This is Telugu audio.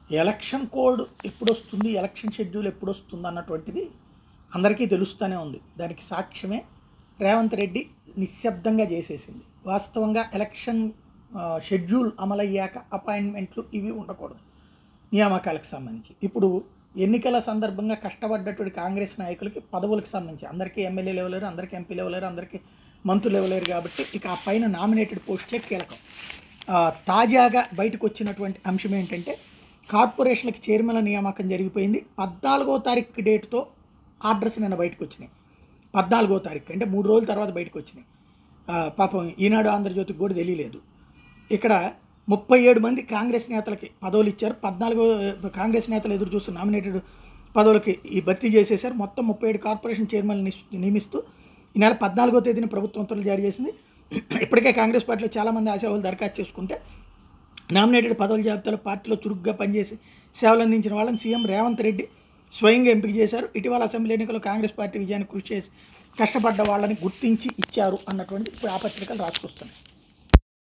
ఎలక్షన్ కోడ్ ఎప్పుడొస్తుంది, ఎలక్షన్ షెడ్యూల్ ఎప్పుడొస్తుంది అన్నటువంటిది అందరికీ తెలుస్తూనే ఉంది. దానికి సాక్ష్యమే రేవంత్ రెడ్డి నిశ్శబ్దంగా చేసేసింది. వాస్తవంగా ఎలక్షన్ షెడ్యూల్ అమలయ్యాక అపాయింట్మెంట్లు ఇవి ఉండకూడదు నియామకాలకు సంబంధించి. ఇప్పుడు ఎన్నికల సందర్భంగా కష్టపడ్డటువంటి కాంగ్రెస్ నాయకులకి పదవులకు సంబంధించి అందరికీ ఎమ్మెల్యేలు ఇవ్వలేరు, అందరికీ ఎంపీలు ఇవ్వలేరు, అందరికీ మంత్రులు ఇవ్వలేరు. కాబట్టి ఇక ఆ పైన నామినేటెడ్ పోస్టులే కీలకం. తాజాగా బయటకు వచ్చినటువంటి అంశం ఏంటంటే కార్పొరేషన్లకి చైర్మన్ల నియామకం జరిగిపోయింది. 14వ తారీఖు డేట్తో ఆర్డర్స్ నిన్న బయటకు వచ్చినాయి. 14వ తారీఖు అంటే 3 రోజుల తర్వాత బయటకు వచ్చినాయి. పాపం ఈనాడు ఆంధ్రజ్యోతికి కూడా తెలియలేదు. ఇక్కడ 37 మంది కాంగ్రెస్ నేతలకి పదవులు ఇచ్చారు. 14 కాంగ్రెస్ నేతలు ఎదురు చూస్తున్న నామినేటెడ్ పదవులకి ఈ భర్తీ చేసేశారు. మొత్తం 37 కార్పొరేషన్ చైర్మన్లు నియమిస్తూ ఈ నెల 14వ తేదీన ప్రభుత్వం ఉత్తర్వులు జారీ చేసింది. ఇప్పటికే కాంగ్రెస్ పార్టీలో చాలామంది ఆశావాళ్ళు దరఖాస్తు చేసుకుంటే నామినేటెడ్ పదవుల జాబితాలో పార్టీలో చురుగ్గా పనిచేసి సేవలు అందించిన వాళ్ళని సీఎం రేవంత్ రెడ్డి స్వయంగా ఎంపిక చేశారు. ఇటీవల అసెంబ్లీ ఎన్నికల్లో కాంగ్రెస్ పార్టీ విజయానికి కృషి చేసి కష్టపడ్డ వాళ్ళని గుర్తించి ఇచ్చారు అన్నటువంటి ఇప్పుడు ఆ పత్రికలు రాసుకొస్తున్నాయి.